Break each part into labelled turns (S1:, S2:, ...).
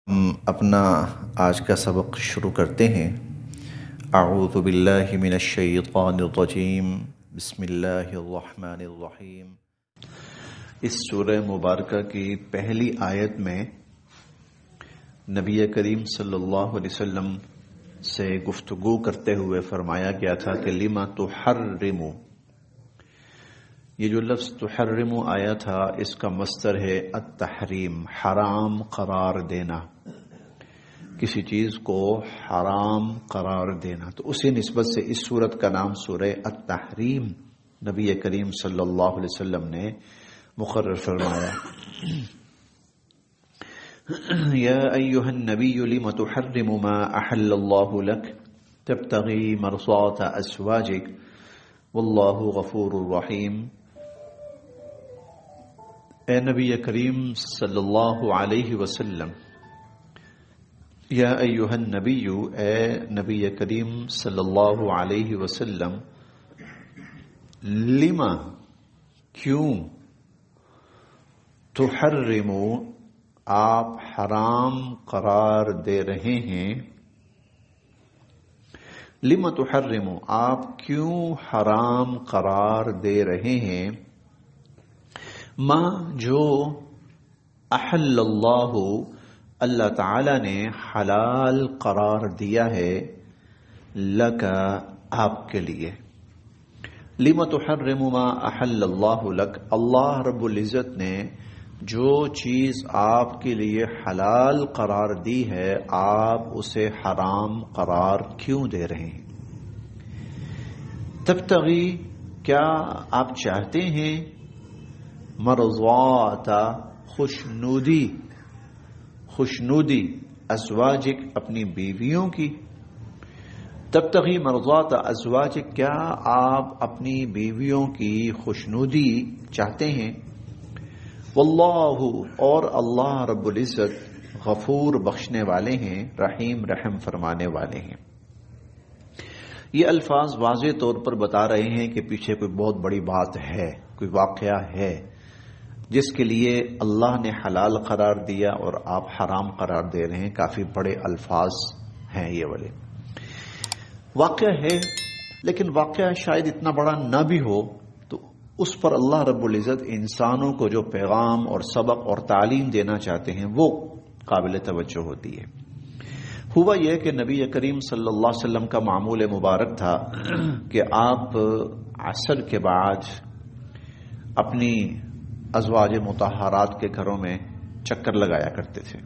S1: ہم اپنا آج کا سبق شروع کرتے ہیں۔ اعوذ باللہ من الشیطان الرجیم، بسم اللہ الرحمن الرحیم۔ اس سورہ مبارکہ کی پہلی آیت میں نبی کریم صلی اللہ علیہ وسلم سے گفتگو کرتے ہوئے فرمایا گیا تھا کہ لما تحرم، یہ جو لفظ تحرم آیا تھا اس کا مصدر ہے التحریم، حرام قرار دینا، کسی چیز کو حرام قرار دینا۔ تو اسی نسبت سے اس سورت کا نام سورہ التحریم نبی کریم صلی اللہ علیہ وسلم نے مقرر فرمایا۔ یا ایہا النبی لم تحرم ما احل اللہ لک تبتغی مرضات ازواجک واللہ غفور رحیم۔ اے نبی کریم صلی اللہ علیہ وسلم، یا ایہا النبی، اے نبی کریم صلی اللہ علیہ وسلم، لما، کیوں، تحرم، آپ حرام قرار دے رہے ہیں، لما تحرم، آپ کیوں حرام قرار دے رہے ہیں، ما، جو، احل اللہ، اللہ تعالی نے حلال قرار دیا ہے، لک، آپ کے لیے۔ لما تحرم ما احل اللہ لک، اللہ رب العزت نے جو چیز آپ کے لیے حلال قرار دی ہے آپ اسے حرام قرار کیوں دے رہے ہیں؟ تبتغی، کیا آپ چاہتے ہیں، مرضات، خوشنودی، ازواجک، اپنی بیویوں کی، تبتغی مرضات ازواجک، کیا آپ اپنی بیویوں کی خوشنودی چاہتے ہیں، واللہ، اور اللہ رب العزت، غفور، بخشنے والے ہیں، رحیم، رحم فرمانے والے ہیں۔ یہ الفاظ واضح طور پر بتا رہے ہیں کہ پیچھے کوئی بہت بڑی بات ہے، کوئی واقعہ ہے جس کے لیے اللہ نے حلال قرار دیا اور آپ حرام قرار دے رہے ہیں۔ کافی بڑے الفاظ ہیں یہ والے، واقعہ ہے، لیکن واقعہ شاید اتنا بڑا نہ بھی ہو تو اس پر اللہ رب العزت انسانوں کو جو پیغام اور سبق اور تعلیم دینا چاہتے ہیں وہ قابل توجہ ہوتی ہے۔ ہوا یہ کہ نبی کریم صلی اللہ علیہ وسلم کا معمول مبارک تھا کہ آپ عصر کے بعد اپنی ازواج مطہرات کے گھروں میں چکر لگایا کرتے تھے۔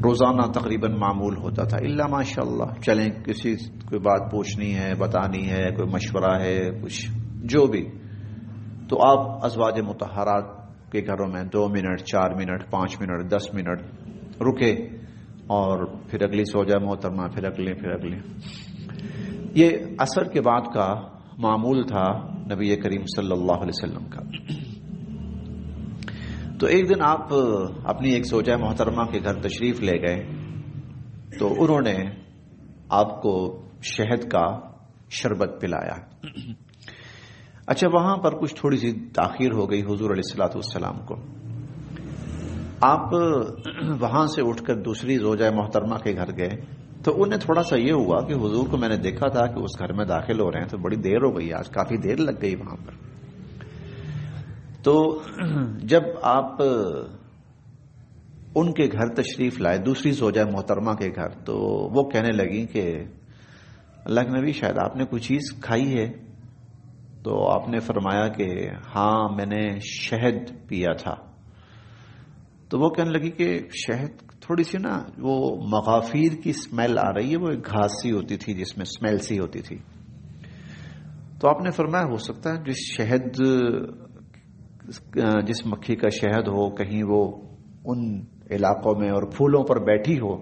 S1: روزانہ تقریباً معمول ہوتا تھا، الا ماشاء اللہ، چلیں کسی کوئی بات پوچھنی ہے، بتانی ہے، کوئی مشورہ ہے، کچھ جو بھی، تو آپ ازواج مطہرات کے گھروں میں 2 منٹ، 4 منٹ، 5 منٹ، 10 منٹ رکے اور پھر اگلی زوجہ محترمہ، پھر اگلی۔ یہ عصر کے بعد کا معمول تھا نبی کریم صلی اللہ علیہ وسلم کا۔ تو ایک دن آپ اپنی ایک زوجہ محترمہ کے گھر تشریف لے گئے تو انہوں نے آپ کو شہد کا شربت پلایا۔ اچھا، وہاں پر کچھ تھوڑی سی تاخیر ہو گئی حضور علیہ الصلوۃ والسلام کو۔ آپ وہاں سے اٹھ کر دوسری زوجہ محترمہ کے گھر گئے تو انہیں تھوڑا سا یہ ہوا کہ حضور کو میں نے دیکھا تھا کہ اس گھر میں داخل ہو رہے ہیں تو بڑی دیر ہو گئی، آج کافی دیر لگ گئی وہاں پر۔ تو جب آپ ان کے گھر تشریف لائے، دوسری زوجہ محترمہ کے گھر، تو وہ کہنے لگی کہ اللہ کے نبی، شاید آپ نے کوئی چیز کھائی ہے؟ تو آپ نے فرمایا کہ ہاں، میں نے شہد پیا تھا۔ تو وہ کہنے لگی کہ شہد تھوڑی سی نا وہ مغافیر کی سمیل آ رہی ہے، وہ ایک گھاس سی ہوتی تھی جس میں سمیل سی ہوتی تھی۔ تو آپ نے فرمایا ہو سکتا ہے جس مکھی کا شہد ہو کہیں وہ ان علاقوں میں اور پھولوں پر بیٹھی ہو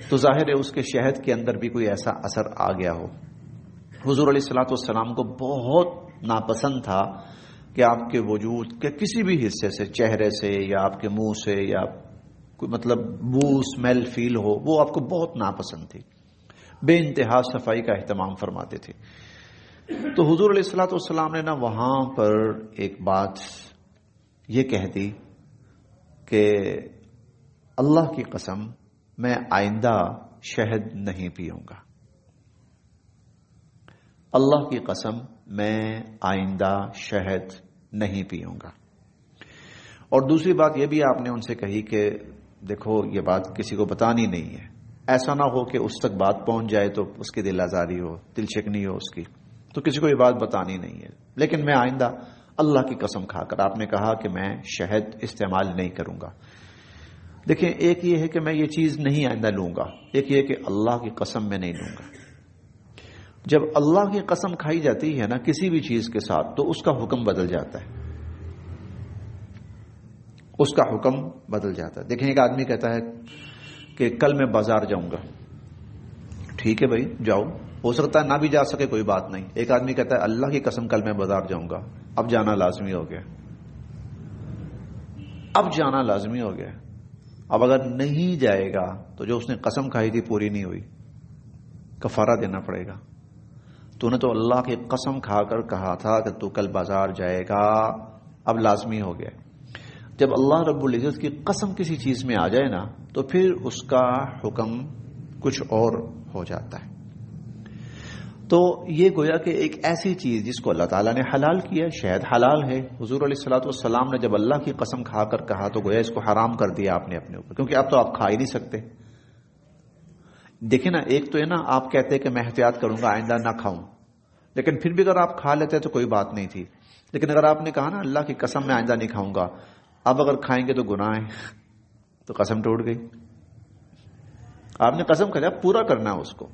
S1: تو ظاہر ہے اس کے شہد کے اندر بھی کوئی ایسا اثر آ گیا ہو۔ حضور علیہ الصلوۃ والسلام کو بہت ناپسند تھا کہ آپ کے وجود کے کسی بھی حصے سے، چہرے سے یا آپ کے منہ سے یا کوئی مطلب بو، اسمیل فیل ہو، وہ آپ کو بہت ناپسند تھی۔ بے انتہا صفائی کا اہتمام فرماتے تھے۔ تو حضور علیہ الصلوۃ والسلام نے نا وہاں پر ایک بات یہ کہہ دی کہ اللہ کی قسم میں آئندہ شہد نہیں پیوں گا، اللہ کی قسم میں آئندہ شہد نہیں پیوں گا۔ اور دوسری بات یہ بھی آپ نے ان سے کہی کہ دیکھو یہ بات کسی کو بتانی نہیں ہے، ایسا نہ ہو کہ اس تک بات پہنچ جائے تو اس کی دل آزاری ہو، دل شکنی ہو اس کی، تو کسی کو یہ بات بتانی نہیں ہے، لیکن میں آئندہ اللہ کی قسم کھا کر، آپ نے کہا کہ میں شہد استعمال نہیں کروں گا۔ دیکھیں، ایک یہ ہے کہ میں یہ چیز نہیں آئندہ لوں گا، ایک یہ کہ اللہ کی قسم میں نہیں لوں گا۔ جب اللہ کی قسم کھائی جاتی ہے نا کسی بھی چیز کے ساتھ تو اس کا حکم بدل جاتا ہے، اس کا حکم بدل جاتا ہے۔ دیکھیں، ایک آدمی کہتا ہے کہ کل میں بازار جاؤں گا، ٹھیک ہے بھائی جاؤ، ہو سکتا ہے نہ بھی جا سکے، کوئی بات نہیں۔ ایک آدمی کہتا ہے اللہ کی قسم کل میں بازار جاؤں گا، اب جانا لازمی ہو گیا، اب جانا لازمی ہو گیا۔ اب اگر نہیں جائے گا تو جو اس نے قسم کھائی تھی پوری نہیں ہوئی، کفارہ دینا پڑے گا۔ تو نے تو اللہ کی قسم کھا کر کہا تھا کہ تو کل بازار جائے گا، اب لازمی ہو گیا۔ جب اللہ رب العزت کی قسم کسی چیز میں آ جائے نا تو پھر اس کا حکم کچھ اور ہو جاتا ہے۔ تو یہ گویا کہ ایک ایسی چیز جس کو اللہ تعالیٰ نے حلال کیا، شہد حلال ہے، حضور علیہ الصلوۃ والسلام نے جب اللہ کی قسم کھا کر کہا تو گویا اس کو حرام کر دیا آپ نے اپنے اوپر، کیونکہ اب تو آپ کھا ہی نہیں سکتے۔ دیکھیں نا، ایک تو ہے نا آپ کہتے کہ میں احتیاط کروں گا آئندہ نہ کھاؤں، لیکن پھر بھی اگر آپ کھا لیتے تو کوئی بات نہیں تھی، لیکن اگر آپ نے کہا نا اللہ کی قسم میں آئندہ نہیں کھاؤں گا، اب اگر کھائیں گے تو گناہ ہے، تو قسم ٹوٹ گئی۔ آپ نے قسم کھایا، پورا کرنا ہے اس کو۔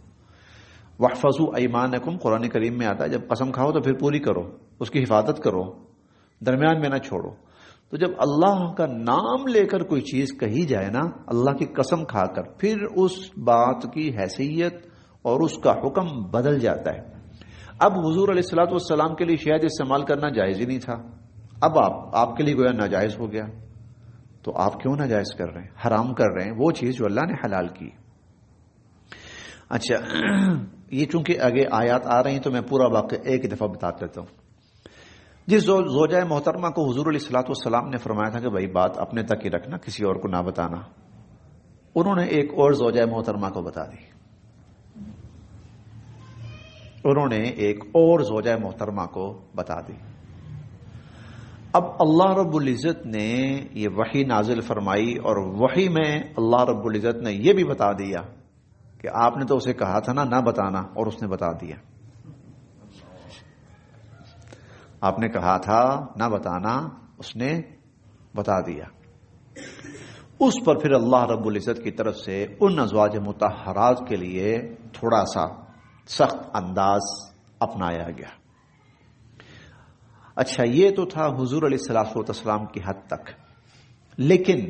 S1: وَاحْفَظُوا أَيْمَانَكُمْ قرآن کریم میں آتا ہے، جب قسم کھاؤ تو پھر پوری کرو، اس کی حفاظت کرو، درمیان میں نہ چھوڑو۔ تو جب اللہ کا نام لے کر کوئی چیز کہی جائے نا، اللہ کی قسم کھا کر، پھر اس بات کی حیثیت اور اس کا حکم بدل جاتا ہے۔ اب حضور علیہ الصلوۃ والسلام کے لیے شہد استعمال کرنا جائز ہی نہیں تھا، اب آپ کے لیے گویا ناجائز ہو گیا، تو آپ کیوں ناجائز کر رہے ہیں، حرام کر رہے ہیں وہ چیز جو اللہ نے حلال کی۔ اچھا، یہ چونکہ آگے آیات آ رہی ہیں تو میں پورا واقعہ ایک دفعہ بتا دیتا ہوں۔ جس زوجہ محترمہ کو حضور علیہ الصلوۃ والسلام نے فرمایا تھا کہ بھائی بات اپنے تک ہی رکھنا، کسی اور کو نہ بتانا، انہوں نے ایک اور زوجہ محترمہ کو بتا دی، انہوں نے ایک اور زوجہ محترمہ کو بتا دی۔ اب اللہ رب العزت نے یہ وحی نازل فرمائی، اور وحی میں اللہ رب العزت نے یہ بھی بتا دیا کہ آپ نے تو اسے کہا تھا نا نہ بتانا، اور اس نے بتا دیا۔ آپ نے کہا تھا نہ بتانا، اس نے بتا دیا۔ اس پر پھر اللہ رب العزت کی طرف سے ان ازواج مطہرات کے لیے تھوڑا سا سخت انداز اپنایا گیا۔ اچھا، یہ تو تھا حضور علیہ الصلوۃ والسلام کی حد تک، لیکن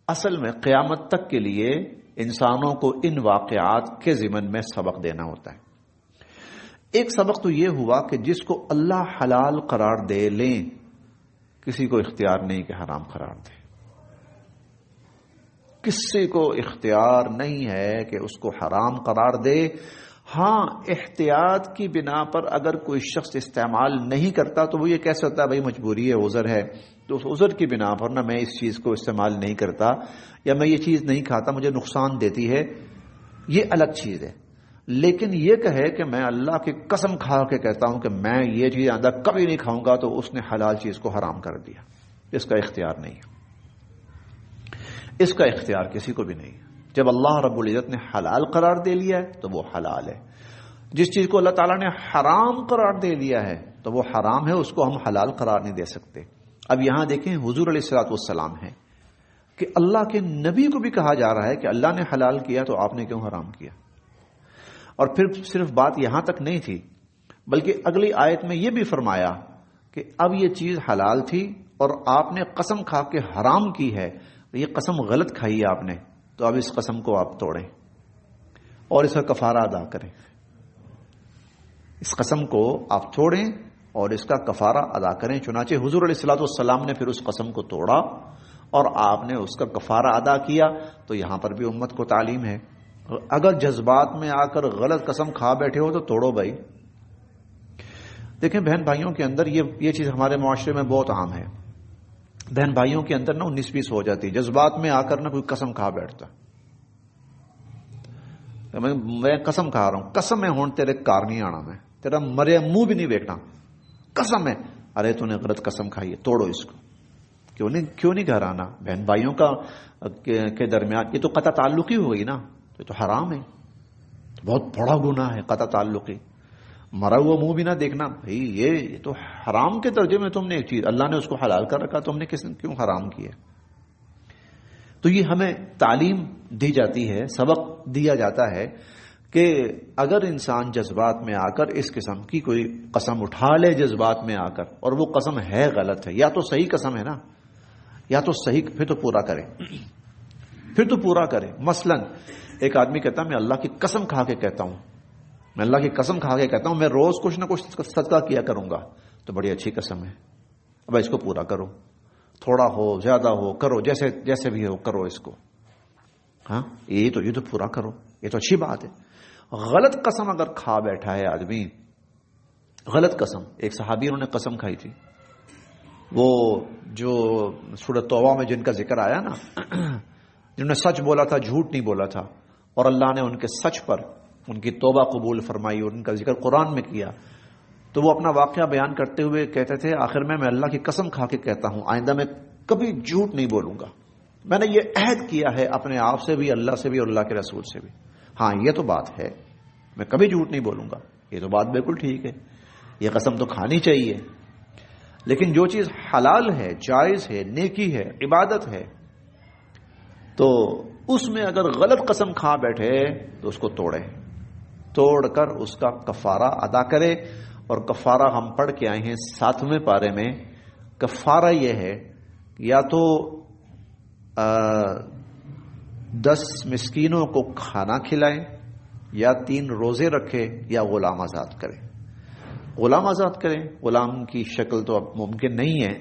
S1: اصل میں قیامت تک کے لیے انسانوں کو ان واقعات کے ضمن میں سبق دینا ہوتا ہے۔ ایک سبق تو یہ ہوا کہ جس کو اللہ حلال قرار دے لیں، کسی کو اختیار نہیں کہ حرام قرار دے، کسی کو اختیار نہیں ہے کہ اس کو حرام قرار دے۔ ہاں، احتیاط کی بنا پر اگر کوئی شخص استعمال نہیں کرتا تو وہ یہ کہہ سکتا ہے بھائی مجبوری ہے، عذر ہے، تو اس عذر کی بنا پر نہ میں اس چیز کو استعمال نہیں کرتا، یا میں یہ چیز نہیں کھاتا مجھے نقصان دیتی ہے، یہ الگ چیز ہے۔ لیکن یہ کہے کہ میں اللہ کی قسم کھا کے کہتا ہوں کہ میں یہ چیز آئندہ کبھی نہیں کھاؤں گا، تو اس نے حلال چیز کو حرام کر دیا، اس کا اختیار نہیں ہے، اس کا اختیار کسی کو بھی نہیں ہے۔ جب اللہ رب العزت نے حلال قرار دے لیا ہے تو وہ حلال ہے، جس چیز کو اللہ تعالیٰ نے حرام قرار دے لیا ہے تو وہ حرام ہے، اس کو ہم حلال قرار نہیں دے سکتے۔ اب یہاں دیکھیں حضور علیہ الصلوۃ والسلام ہے کہ اللہ کے نبی کو بھی کہا جا رہا ہے کہ اللہ نے حلال کیا تو آپ نے کیوں حرام کیا؟ اور پھر صرف بات یہاں تک نہیں تھی، بلکہ اگلی آیت میں یہ بھی فرمایا کہ اب یہ چیز حلال تھی اور آپ نے قسم کھا کے حرام کی ہے، یہ قسم غلط کھائی ہے آپ نے، تو اب اس قسم کو آپ توڑیں اور اس کا کفارہ ادا کریں، اس قسم کو آپ توڑیں اور اس کا کفارہ ادا کریں۔ چنانچہ حضور علیہ الصلوۃ والسلام نے پھر اس قسم کو توڑا اور آپ نے اس کا کفارہ ادا کیا۔ تو یہاں پر بھی امت کو تعلیم ہے، اگر جذبات میں آ کر غلط قسم کھا بیٹھے ہو تو توڑو بھائی۔ دیکھیں بہن بھائیوں کے اندر یہ چیز ہمارے معاشرے میں بہت عام ہے، بہن بھائیوں کے اندر نا 19-20 ہو جاتی، جذبات میں آ کر نا کوئی قسم کھا بیٹھتا، میں قسم کھا رہا ہوں، قسم ہے ہون تیرے کار نہیں آنا، میں تیرا مرے منہ بھی نہیں دیکھنا، قسم ہے، ارے تو نے غلط قسم کھائی ہے، توڑو اس کو، کیوں نہیں گھر آنا؟ بہن بھائیوں کا کے درمیان یہ تو قطع تعلقی ہو گئی نا، یہ تو حرام ہے، بہت بڑا گناہ ہے قطع تعلقی، مرا ہوا منہ بھی نہ دیکھنا، بھائی یہ تو حرام کے درجے میں تم نے ایک چیز، اللہ نے اس کو حلال کر رکھا، تم نے کیوں حرام کیا؟ تو یہ ہمیں تعلیم دی جاتی ہے، سبق دیا جاتا ہے کہ اگر انسان جذبات میں آ کر اس قسم کی کوئی قسم اٹھا لے جذبات میں آ کر، اور وہ قسم ہے غلط ہے، یا تو صحیح قسم ہے نا، یا تو صحیح، پھر تو پورا کرے، مثلا ایک آدمی کہتا ہے میں اللہ کی قسم کھا کے کہتا ہوں، میں روز کچھ نہ کچھ صدقہ کیا کروں گا، تو بڑی اچھی قسم ہے، اب اس کو پورا کرو، تھوڑا ہو زیادہ ہو کرو، جیسے بھی ہو کرو اس کو، ہاں یہ تو پورا کرو، یہ تو اچھی بات ہے۔ غلط قسم اگر کھا بیٹھا ہے آدمی، غلط قسم، ایک صحابی انہوں نے قسم کھائی تھی، وہ جو سورۃ توبہ میں جن کا ذکر آیا نا، جنہوں نے سچ بولا تھا، جھوٹ نہیں بولا تھا، اور اللہ نے ان کے سچ پر ان کی توبہ قبول فرمائی اور ان کا ذکر قرآن میں کیا، تو وہ اپنا واقعہ بیان کرتے ہوئے کہتے تھے آخر میں اللہ کی قسم کھا کے کہتا ہوں آئندہ میں کبھی جھوٹ نہیں بولوں گا، میں نے یہ عہد کیا ہے اپنے آپ سے بھی، اللہ سے بھی اور اللہ کے رسول سے بھی، ہاں یہ تو بات ہے، میں کبھی جھوٹ نہیں بولوں گا، یہ تو بات بالکل ٹھیک ہے، یہ قسم تو کھانی چاہیے، لیکن جو چیز حلال ہے، جائز ہے، نیکی ہے، عبادت ہے، تو اس میں اگر غلط قسم کھا بیٹھے تو اس کو توڑ کر اس کا کفارہ ادا کرے، اور کفارہ ہم پڑھ کے آئے ہیں 7ویں پارے میں، کفارہ یہ ہے یا تو 10 مسکینوں کو کھانا کھلائے، یا 3 روزے رکھے، یا غلام آزاد کرے۔ غلام آزاد کریں، غلام کی شکل تو اب ممکن نہیں ہے،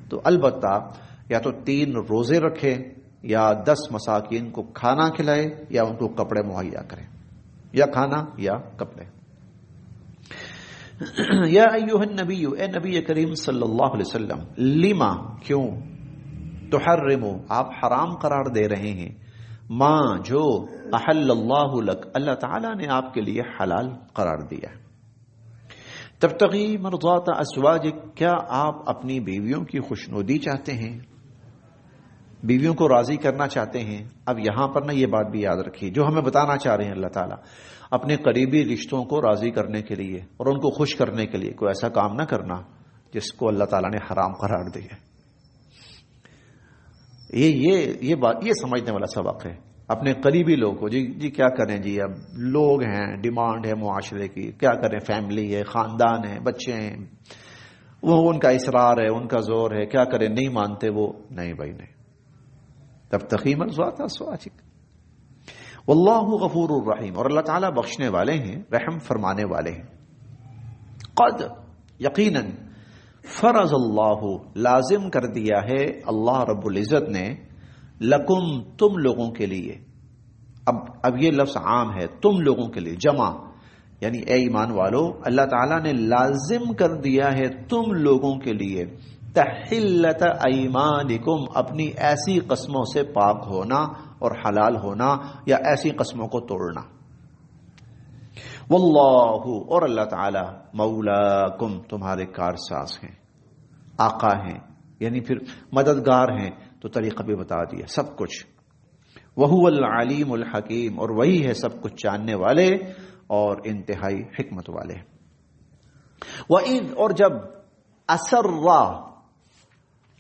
S1: تو البتہ یا تو 3 روزے رکھے، یا 10 مساکین کو کھانا کھلائے، یا ان کو کپڑے مہیا کریں، یا کھانا یا کپڑے۔ یا ایھا النبی، اے نبی کریم صلی اللہ علیہ وسلم، لما، کیوں، تحرم، آپ حرام قرار دے رہے ہیں، ما، جو، احل اللہ لک، اللہ تعالیٰ نے آپ کے لیے حلال قرار دیا۔ تبتغی مرضات ازواجک، کیا آپ اپنی بیویوں کی خوشنودی چاہتے ہیں، بیویوں کو راضی کرنا چاہتے ہیں؟ اب یہاں پر نا یہ بات بھی یاد رکھیے جو ہمیں بتانا چاہ رہے ہیں اللہ تعالیٰ، اپنے قریبی رشتوں کو راضی کرنے کے لیے اور ان کو خوش کرنے کے لیے کوئی ایسا کام نہ کرنا جس کو اللہ تعالیٰ نے حرام قرار دیا۔ یہ بات، یہ سمجھنے والا سبق ہے۔ اپنے قریبی لوگ کو جی کیا کریں، جی اب لوگ ہیں، ڈیمانڈ ہے معاشرے کی، کیا کریں، فیملی ہے، خاندان ہے، بچے ہیں، وہ ان کا اصرار ہے، ان کا زور ہے، کیا کریں، نہیں مانتے وہ، نہیں بھائی نہیں، تب تقیم مرضات ازواجک، واللہ غفور الرحیم، اور اللہ تعالیٰ بخشنے والے ہیں، رحم فرمانے والے ہیں۔ قد، یقیناً، فرض اللہ، لازم کر دیا ہے اللہ رب العزت نے، لکم، تم لوگوں کے لیے، اب یہ لفظ عام ہے، تم لوگوں کے لیے، جمع، یعنی اے ایمان والو، اللہ تعالیٰ نے لازم کر دیا ہے تم لوگوں کے لیے تحلت ایمانکم، اپنی ایسی قسموں سے پاک ہونا اور حلال ہونا، یا ایسی قسموں کو توڑنا۔ واللہ، اور اللہ تعالی، مولاکم، تمہارے کارساز ہیں، آقا ہیں، یعنی پھر مددگار ہیں، تو طریقہ بھی بتا دیا سب کچھ۔ وہو العلیم الحکیم، اور وہی ہے سب کچھ جاننے والے اور انتہائی حکمت والے۔ وَإِذْ، اور جب، اسر،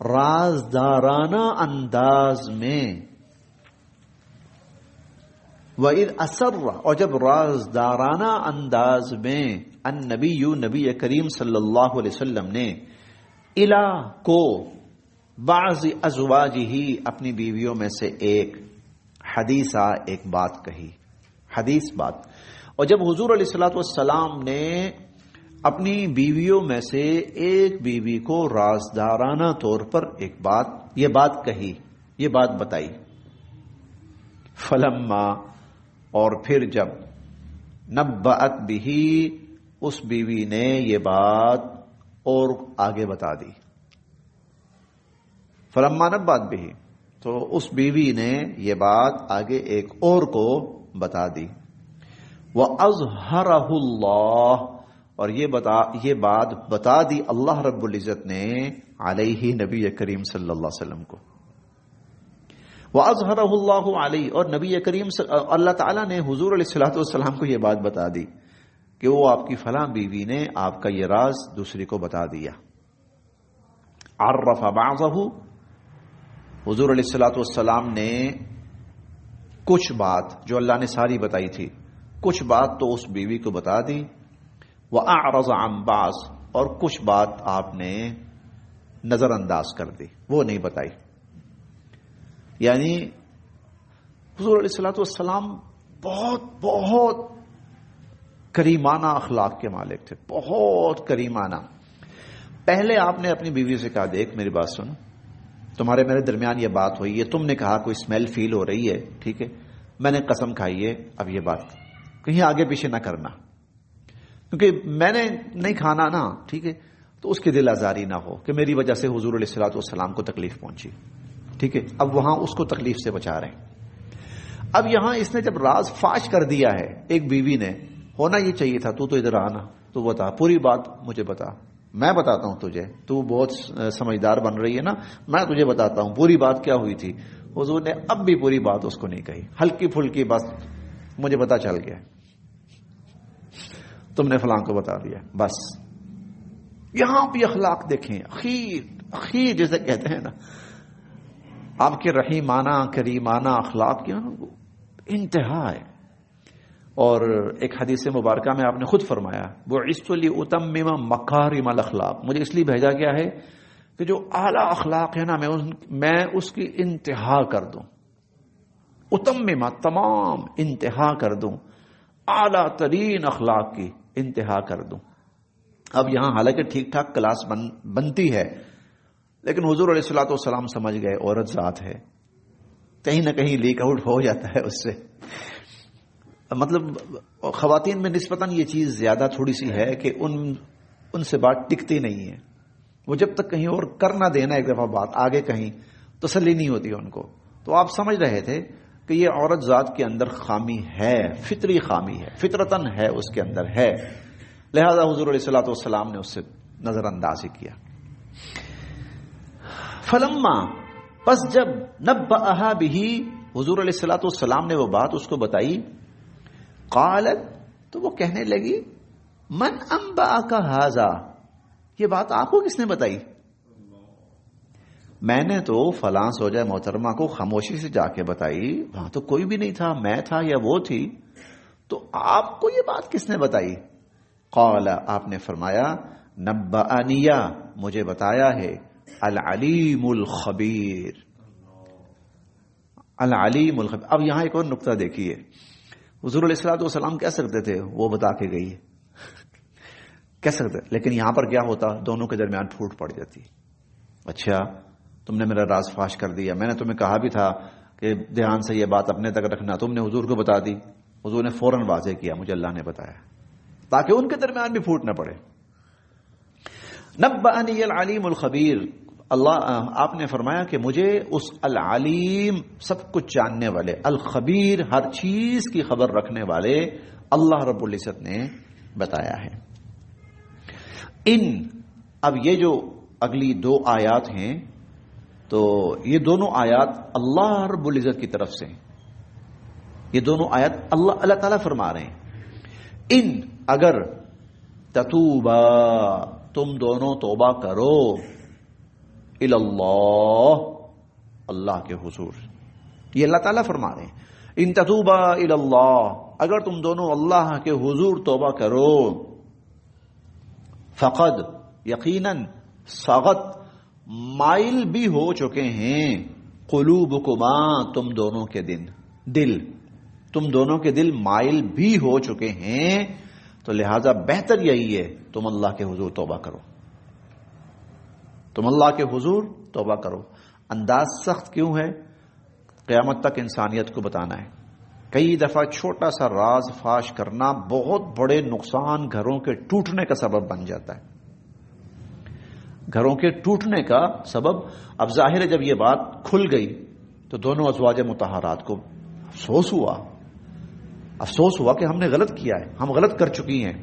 S1: رازدارانہ انداز میں، وَإِذْ اسر، اور جب رازدارانہ انداز میں، النبی، نبی کریم صلی اللہ علیہ وسلم نے، الا، کو، بعض ازواجہ، اپنی بیویوں میں سے ایک، حدیثہ، ایک بات کہی، حدیث بات، اور جب حضور علیہ الصلوۃ والسلام نے اپنی بیویوں میں سے ایک بیوی کو رازدارانہ طور پر ایک بات، یہ بات کہی، یہ بات بتائی، فلما، اور پھر جب، نبأت بہ، اس بیوی نے یہ بات اور آگے بتا دی، فلما نبأت به، تو اس بیوی نے یہ بات آگے ایک اور کو بتا دی. وَأَظْهَرَهُ اللَّهُ، اور یہ بات بتا دی اللہ رب العزت نے علیہ نبی کریم صلی اللہ علیہ وسلم کو. وَأَظْهَرَهُ اللَّهُ علیہ، اور نبی کریم اللہ تعالیٰ نے حضور علیہ الصلوۃ والسلام کو یہ بات بتا دی کہ وہ آپ کی فلاں بیوی نے آپ کا یہ راز دوسری کو بتا دیا. عرف بعضہ، حضور علیہ الصلوۃ والسلام نے کچھ بات جو اللہ نے ساری بتائی تھی، کچھ بات تو اس بیوی کو بتا دی. وَأَعْرَضَ عَنْ بَعْضٍ، اور کچھ بات آپ نے نظر انداز کر دی، وہ نہیں بتائی. یعنی حضور علیہ الصلوۃ والسلام بہت بہت کریمانہ اخلاق کے مالک تھے، بہت کریمانہ. پہلے آپ نے اپنی بیوی سے کہا دیکھ میری بات سن، تمہارے میرے درمیان یہ بات ہوئی ہے، تم نے کہا کوئی اسمیل فیل ہو رہی ہے، ٹھیک ہے، میں نے قسم کھائی ہے اب یہ بات کہیں آگے پیچھے نہ کرنا، کیونکہ میں نے نہیں کھانا نا، ٹھیک ہے، تو اس کی دل آزاری نہ ہو کہ میری وجہ سے حضور علیہ الصلوۃ والسلام کو تکلیف پہنچی، ٹھیک ہے. اب وہاں اس کو تکلیف سے بچا رہے ہیں. اب یہاں اس نے جب راز فاش کر دیا ہے، ایک بیوی نے، ہونا یہ چاہیے تھا تو ادھر آنا، تو بتا پوری بات مجھے بتا، میں بتاتا ہوں تجھے، تو بہت سمجھدار بن رہی ہے نا، میں تجھے بتاتا ہوں پوری بات کیا ہوئی تھی. حضور نے اب بھی پوری بات اس کو نہیں کہی، ہلکی پھلکی بس مجھے پتا چل گیا، تم نے فلاں کو بتا دیا بس. یہاں بھی اخلاق دیکھیں، اخیر جیسے کہتے ہیں نا، آپ کے رحیمانہ کریمانہ اخلاق کی انتہا ہے. اور ایک حدیث مبارکہ میں آپ نے خود فرمایا بعثت لأتمم مکارم الاخلاق، مجھے اس لیے بھیجا گیا ہے کہ جو اعلیٰ اخلاق ہے نا میں اس کی انتہا کر دوں. اتمم، تمام انتہا کر دوں، اعلیٰ ترین اخلاق کی انتہا کر دوں. اب یہاں حالانکہ ٹھیک ٹھاک کلاس بنتی ہے، لیکن حضور علیہ الصلوۃ والسلام سمجھ گئے عورت ذات ہے، کہیں نہ کہیں لیک آؤٹ ہو جاتا ہے اس سے. مطلب خواتین میں نسبتاً یہ چیز زیادہ تھوڑی سی ہے کہ ان سے بات ٹکتی نہیں ہے، وہ جب تک کہیں اور کر نہ دینا ایک دفعہ بات آگے کہیں تسلی نہیں ہوتی ان کو. تو آپ سمجھ رہے تھے کہ یہ عورت ذات کے اندر خامی ہے، فطری خامی ہے، فطرتاً ہے، اس کے اندر ہے، لہذا حضور علیہ الصلوۃ والسلام نے اس سے نظر انداز ہی کیا. فلما، پس جب نبأہا بہ، حضور علیہ الصلوۃ والسلام نے وہ بات اس کو بتائی، قالت، تو وہ کہنے لگی من انبأک ھذا، یہ بات آپ کو کس نے بتائی؟ میں نے تو فلاں زوجہ محترمہ کو خاموشی سے جا کے بتائی، وہاں تو کوئی بھی نہیں تھا، میں تھا یا وہ تھی، تو آپ کو یہ بات کس نے بتائی؟ قال، آپ نے فرمایا نبأنی، مجھے بتایا ہے العلیم الخبیر، العلیم الخبیر. اب یہاں ایک اور نقطہ دیکھیے، حضور علیہ الصلوۃ والسلام کہہ سکتے تھے وہ بتا کے گئی، کہہ سکتے، لیکن یہاں پر کیا ہوتا، دونوں کے درمیان پھوٹ پڑ جاتی. اچھا تم نے میرا راز فاش کر دیا، میں نے تمہیں کہا بھی تھا کہ دھیان سے یہ بات اپنے تک رکھنا، تم نے حضور کو بتا دی. حضور نے فوراً واضح کیا مجھے اللہ نے بتایا، تاکہ ان کے درمیان بھی پھوٹ نہ پڑے. نبأنی العلیم الخبیر، اللہ آپ نے فرمایا کہ مجھے اس العلیم، سب کچھ جاننے والے، الخبیر، ہر چیز کی خبر رکھنے والے اللہ رب العزت نے بتایا ہے. اب یہ جو اگلی دو آیات ہیں، تو یہ دونوں آیات اللہ رب العزت کی طرف سے، یہ دونوں آیات اللہ تعالیٰ فرما رہے ہیں اگر تتوبا، تم دونوں توبہ کرو، اللہ، اللہ کے حضور، یہ اللہ تعالیٰ فرما رہے ہیں ان تتوبا اللہ، اگر تم دونوں اللہ کے حضور توبہ کرو، فقد، یقیناً، صغت، مائل بھی ہو چکے ہیں، قلوبکما، تم دونوں کے دل، تم دونوں کے دل مائل بھی ہو چکے ہیں، تو لہذا بہتر یہی ہے تم اللہ کے حضور توبہ کرو، تم اللہ کے حضور توبہ کرو. انداز سخت کیوں ہے؟ قیامت تک انسانیت کو بتانا ہے. کئی دفعہ چھوٹا سا راز فاش کرنا بہت بڑے نقصان، گھروں کے ٹوٹنے کا سبب بن جاتا ہے. گھروں کے ٹوٹنے کا سبب اب ظاہر ہے جب یہ بات کھل گئی تو دونوں ازواج مطہرات کو افسوس ہوا کہ ہم نے غلط کیا ہے، ہم غلط کر چکی ہیں.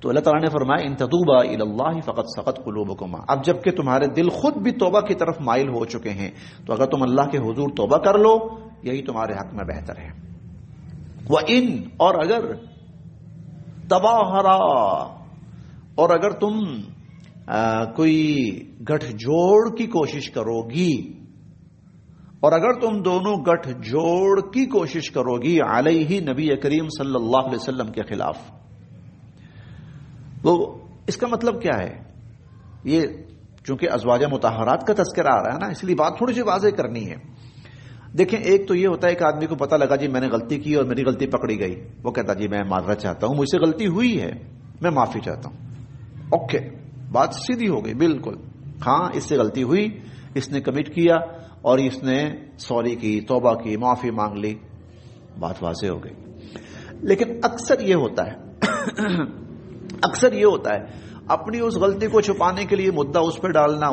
S1: تو اللہ تعالیٰ نے فرمایا ان تتوبا الی اللہ فقد سقط قلوبکما، اب جب کہ تمہارے دل خود بھی توبہ کی طرف مائل ہو چکے ہیں تو اگر تم اللہ کے حضور توبہ کر لو یہی تمہارے حق میں بہتر ہے. وَإِن، اور اگر تباہرا، اور اگر تم کوئی گٹھ جوڑ کی کوشش کرو گی، اور اگر تم دونوں گٹھ جوڑ کی کوشش کرو گی علیہ نبی کریم صلی اللہ علیہ وسلم کے خلاف. وہ اس کا مطلب کیا ہے؟ یہ چونکہ ازواج مطہرات کا تذکرہ آ رہا ہے نا، اس لیے بات تھوڑی سی واضح کرنی ہے. دیکھیں ایک تو یہ ہوتا ہے کہ آدمی کو پتہ لگا جی میں نے غلطی کی اور میری غلطی پکڑی گئی، وہ کہتا جی میں معذرت چاہتا ہوں، مجھ سے غلطی ہوئی ہے، میں معافی چاہتا ہوں. اوکے، بات سیدھی ہو گئی بالکل. ہاں اس سے غلطی ہوئی، اس نے کمٹ کیا اور اس نے سوری کی، توبہ کی، معافی مانگ لی، بات واضح ہو گئی. لیکن اکثر یہ ہوتا ہے اپنی اس غلطی کو چھپانے کے لیے مدعا اس پہ ڈالنا،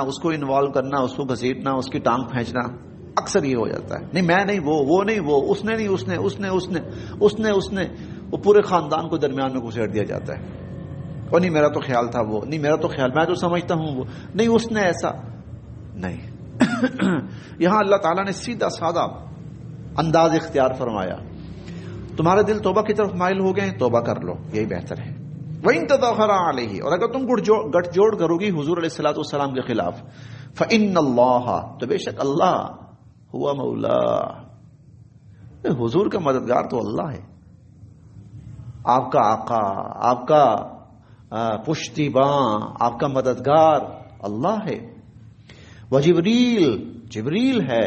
S1: اس کو انوالو کرنا، اس کو گھسیٹنا، اس کی ٹانگ کھینچنا. اکثر یہ ہو جاتا ہے، نہیں میں نہیں، وہ نہیں، وہ اس نے نہیں، اس نے وہ پورے خاندان کو درمیان میں گھسیٹ دیا جاتا ہے. اور نہیں میرا تو خیال تھا، وہ نہیں میرا تو خیال، میں تو سمجھتا ہوں وہ نہیں، اس نے ایسا نہیں. یہاں اللہ تعالیٰ نے سیدھا سادہ انداز اختیار فرمایا، تمہارے دل توبہ کی طرف مائل ہو گئے، توبہ کر لو، یہی بہتر ہے. وَإِن تَظَاهَرَ عَلَيْهِ، اور اگر تم گٹھ جوڑ کرو گی حضور علیہ الصلوۃ والسلام کے خلاف، فَإِنَّ اللَّهَ، تو بے شک اللہ، ہوا مولا، حضور کا مددگار تو اللہ ہے، آپ کا آقا، آپ کا پشتی باں، آپ کا مددگار اللہ ہے. جبریل ہے،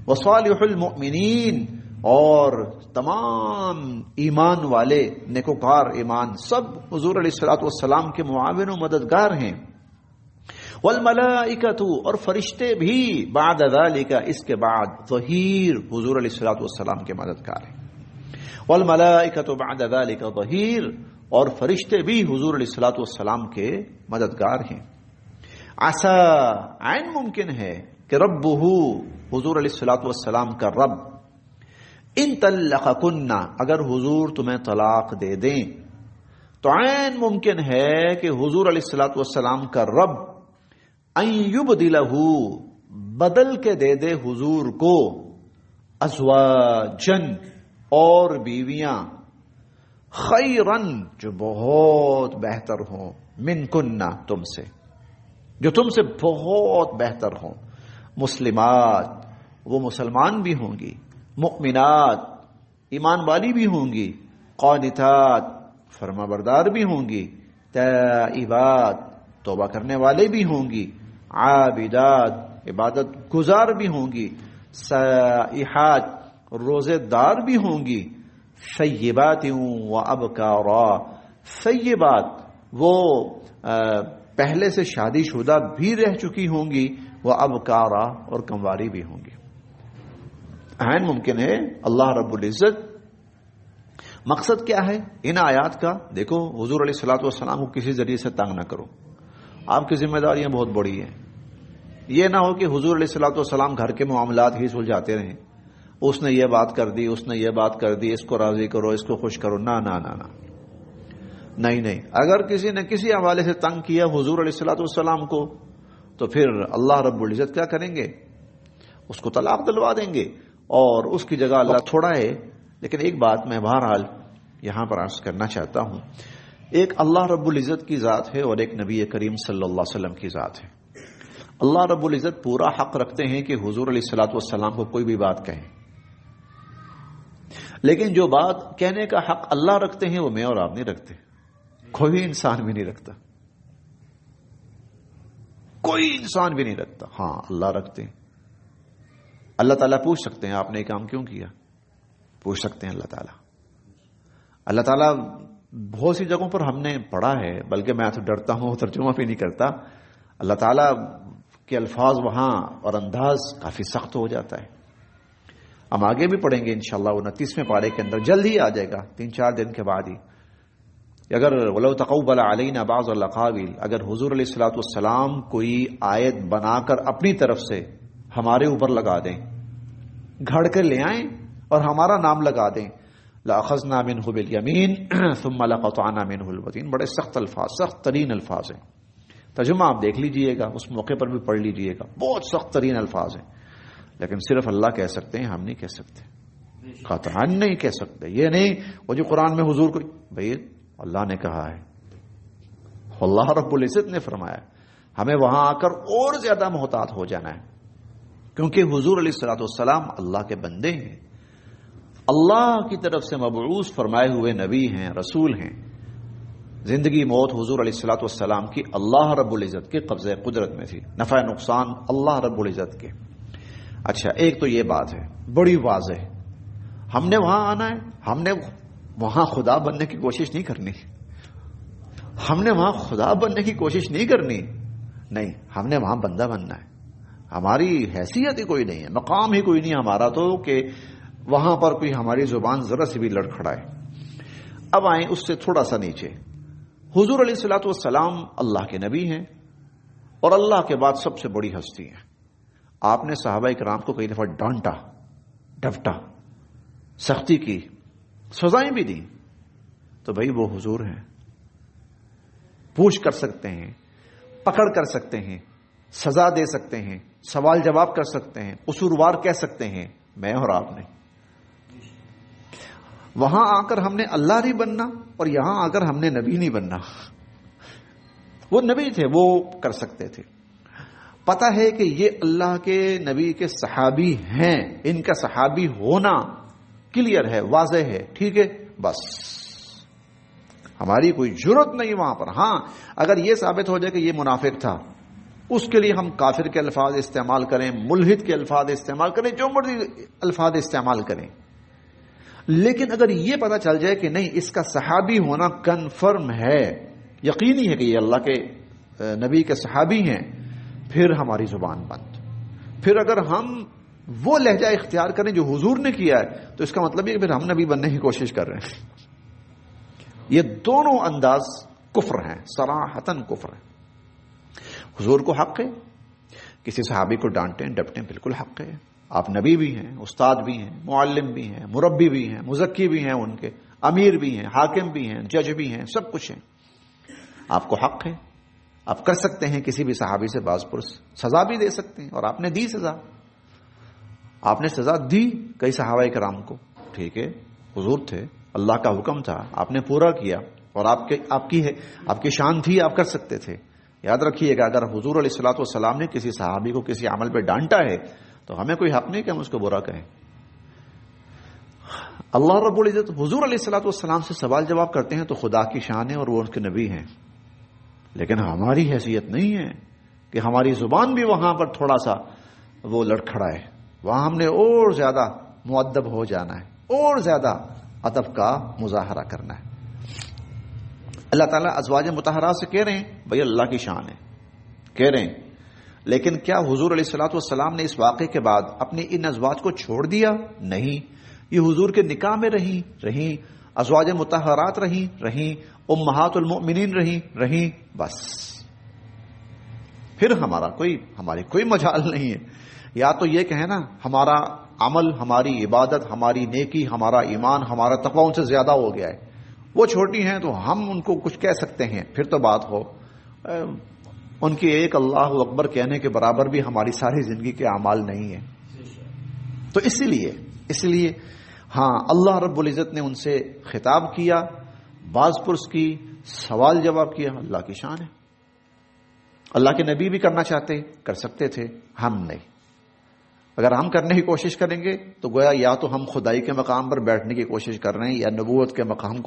S1: وصالح المؤمنین، اور تمام ایمان والے نیکوکار ایمان سب حضور علیہ الصلوۃ والسلام کے معاون و مددگار ہیں. والملائکۃ، اور فرشتے بھی، بعد ذلک، اس کے بعد، ظہیر، حضور علیہ الصلوۃ والسلام کے مددگار ہیں. والملائکۃ بعد ذلک ظہیر، اور فرشتے بھی حضور علیہ الصلوۃ والسلام کے مددگار ہیں. عسا، عین ممکن ہے کہ ربہ، حضور علیہ الصلوۃ والسلام کا رب، ان طلقکن، اگر حضور تمہیں طلاق دے دیں تو عین ممکن ہے کہ حضور علیہ الصلوۃ والسلام کا رب ان یبدلہ، بدل کے دے دے حضور کو، ازواجن، اور بیویاں، خیرن، جو بہت بہتر ہوں، منکن، تم سے، جو تم سے بہت بہتر ہوں. مسلمات، وہ مسلمان بھی ہوں گی، مؤمنات، ایمان والی بھی ہوں گی، قانتات، فرما بردار بھی ہوں گی، تائبات، توبہ کرنے والے بھی ہوں گی، عابدات، عبادت گزار بھی ہوں گی، سائحات، روزے دار بھی ہوں گی، ثیبات و ابکارا، ثیبات، وہ پہلے سے شادی شدہ بھی رہ چکی ہوں گی، وہ ابکارا، اور کنواری بھی ہوں گی. عین ممکن ہے. اللہ رب العزت، مقصد کیا ہے ان آیات کا؟ دیکھو حضور علیہ الصلوۃ والسلام کو کسی ذریعے سے تنگ نہ کرو، آپ کی ذمہ داریاں بہت بڑی ہیں. یہ نہ ہو کہ حضور علیہ الصلوۃ والسلام گھر کے معاملات ہی سلجھاتے رہیں، اس نے یہ بات کر دی، اس نے یہ بات کر دی، اس کو راضی کرو، اس کو خوش کرو. نہ نہ نہ نہ، نہیں. اگر کسی نے کسی حوالے سے تنگ کیا حضور علیہ الصلوۃ والسلام کو تو پھر اللہ رب العزت کیا کریں گے؟ اس کو طلاق دلوا دیں گے، اور اس کی جگہ اللہ تھوڑا ہے. لیکن ایک بات میں بہرحال یہاں پر عرض کرنا چاہتا ہوں، ایک اللہ رب العزت کی ذات ہے اور ایک نبی کریم صلی اللہ علیہ وسلم کی ذات ہے. اللہ رب العزت پورا حق رکھتے ہیں کہ حضور علیہ الصلوۃ والسلام کو کوئی بھی بات کہیں، لیکن جو بات کہنے کا حق اللہ رکھتے ہیں وہ میں اور آپ نہیں رکھتے، کوئی انسان بھی نہیں رکھتا، کوئی انسان بھی نہیں رکھتا. ہاں اللہ رکھتے ہیں. اللہ تعالیٰ پوچھ سکتے ہیں آپ نے یہ کام کیوں کیا، پوچھ سکتے ہیں اللہ تعالیٰ بہت سی جگہوں پر ہم نے پڑھا ہے، بلکہ میں تو ڈرتا ہوں ترجمہ بھی نہیں کرتا. اللہ تعالیٰ کے الفاظ وہاں اور انداز کافی سخت ہو جاتا ہے. ہم آگے بھی پڑھیں گے انشاءاللہ 29ویں پارے کے اندر، جلد ہی آ جائے گا، 3-4 دن کے بعد ہی. کہ اگر ولو تقول علینا بعض الاقاویل، اگر حضور علیہ الصلوۃ والسلام کوئی آیت بنا کر اپنی طرف سے ہمارے اوپر لگا دیں، گھڑ کر لے آئیں اور ہمارا نام لگا دیں، لأخذنا منہ بالیمین ثم لقطعنا منہ الوتین. بڑے سخت الفاظ، سخت ترین الفاظ ہیں. ترجمہ آپ دیکھ لیجئے گا، اس موقع پر بھی پڑھ لیجئے گا، بہت سخت ترین الفاظ ہیں. لیکن صرف اللہ کہہ سکتے ہیں، ہم نہیں کہہ سکتے، قطعا نہیں کہہ سکتے. یہ نہیں وہ جو قرآن میں حضور کو، بھئی اللہ نے کہا ہے، اللہ رب العزت نے فرمایا. ہمیں وہاں آ کر اور زیادہ محتاط ہو جانا ہے، کیونکہ حضور علیہ الصلوۃ والسلام اللہ کے بندے ہیں، اللہ کی طرف سے مبعوث فرمائے ہوئے نبی ہیں، رسول ہیں. زندگی موت حضور علیہ الصلوۃ والسلام کی اللہ رب العزت کے قبضہ قدرت میں تھی، نفع نقصان اللہ رب العزت کے. اچھا، ایک تو یہ بات ہے بڑی واضح، ہم نے وہاں آنا ہے، ہم نے وہاں خدا بننے کی کوشش نہیں کرنی، ہم نے وہاں خدا بننے کی کوشش نہیں کرنی، نہیں، ہم نے وہاں بندہ بننا ہے. ہماری حیثیت ہی کوئی نہیں ہے، مقام ہی کوئی نہیں ہمارا تو کہ وہاں پر کوئی ہماری زبان ذرا سی بھی لڑکھڑائے. اب آئیں اس سے تھوڑا سا نیچے. حضور علیہ الصلوۃ والسلام اللہ کے نبی ہیں اور اللہ کے بعد سب سے بڑی ہستی ہیں. آپ نے صحابہ کرام کو کئی دفعہ ڈانٹا، ڈپٹا، سختی کی، سزائیں بھی دی. تو بھائی وہ حضور ہیں، پوچھ کر سکتے ہیں، پکڑ کر سکتے ہیں، سزا دے سکتے ہیں، سوال جواب کر سکتے ہیں، قصوروار کہہ سکتے ہیں. میں اور آپ نے وہاں آ کر ہم نے اللہ نہیں بننا اور یہاں آ کر ہم نے نبی نہیں بننا. وہ نبی تھے، وہ کر سکتے تھے. پتہ ہے کہ یہ اللہ کے نبی کے صحابی ہیں، ان کا صحابی ہونا کلیئر ہے، واضح ہے، ٹھیک ہے، بس ہماری کوئی جرت نہیں وہاں پر. ہاں اگر یہ ثابت ہو جائے کہ یہ منافق تھا، اس کے لیے ہم کافر کے الفاظ استعمال کریں، ملحد کے الفاظ استعمال کریں، جو مرضی الفاظ استعمال کریں. لیکن اگر یہ پتہ چل جائے کہ نہیں، اس کا صحابی ہونا کنفرم ہے، یقینی ہے کہ یہ اللہ کے نبی کے صحابی ہیں، پھر ہماری زبان بند. پھر اگر ہم وہ لہجہ اختیار کریں جو حضور نے کیا ہے تو اس کا مطلب یہ کہ پھر ہم نبی بننے کی کوشش کر رہے ہیں. یہ دونوں انداز کفر ہیں، صراحتاً کفر ہے. حضور کو حق ہے کسی صحابی کو ڈانٹیں ڈپٹیں، بالکل حق ہے. آپ نبی بھی ہیں، استاد بھی ہیں، معلم بھی ہیں، مربی بھی ہیں، مزکی بھی ہیں، ان کے امیر بھی ہیں، حاکم بھی ہیں، جج بھی ہیں، سب کچھ ہیں. آپ کو حق ہے، آپ کر سکتے ہیں کسی بھی صحابی سے باز پرس، سزا بھی دے سکتے ہیں، اور آپ نے دی سزا. آپ نے سزا دی کئی صحابہ کرام کو، ٹھیک ہے، حضور تھے، اللہ کا حکم تھا، آپ نے پورا کیا، اور آپ کی شان تھی، آپ کر سکتے تھے. یاد رکھیے گا، اگر حضور علیہ الصلوۃ والسلام نے کسی صحابی کو کسی عمل پہ ڈانٹا ہے تو ہمیں کوئی حق نہیں کہ ہم اس کو برا کہیں. اللہ رب العزت حضور علیہ الصلوۃ والسلام سے سوال جواب کرتے ہیں تو خدا کی شان ہے اور وہ ان کے نبی ہیں. لیکن ہماری حیثیت نہیں ہے کہ ہماری زبان بھی وہاں پر تھوڑا سا وہ لڑکھڑائے. وہاں ہم نے اور زیادہ مؤدب ہو جانا ہے، اور زیادہ ادب کا مظاہرہ کرنا ہے. اللہ تعالیٰ ازواج مطہرات سے کہہ رہے ہیں بھئی اللہ کی شان ہے، کہہ رہے ہیں، لیکن کیا حضور علیہ الصلوۃ والسلام نے اس واقعے کے بعد اپنی ان ازواج کو چھوڑ دیا؟ نہیں، یہ حضور کے نکاح میں رہیں، ازواج مطہرات رہیں، امہات المؤمنین رہیں، بس. پھر ہماری کوئی مجال نہیں ہے. یا تو یہ کہیں نا ہمارا عمل، ہماری عبادت، ہماری نیکی، ہمارا ایمان، ہمارا تقوی ان سے زیادہ ہو گیا ہے، وہ چھوٹی ہیں تو ہم ان کو کچھ کہہ سکتے ہیں، پھر تو بات ہو. ان کی ایک اللہ اکبر کہنے کے برابر بھی ہماری ساری زندگی کے اعمال نہیں ہیں. تو اس لیے ہاں اللہ رب العزت نے ان سے خطاب کیا، باز پرس کی، سوال جواب کیا. اللہ کی شان ہے. اللہ کے نبی بھی کرنا چاہتے، کر سکتے تھے، ہم نہیں. اگر ہم کرنے کی کوشش کریں گے تو گویا یا تو ہم خدائی کے مقام پر بیٹھنے کی کوشش کر رہے ہیں یا نبوت کے مقام کو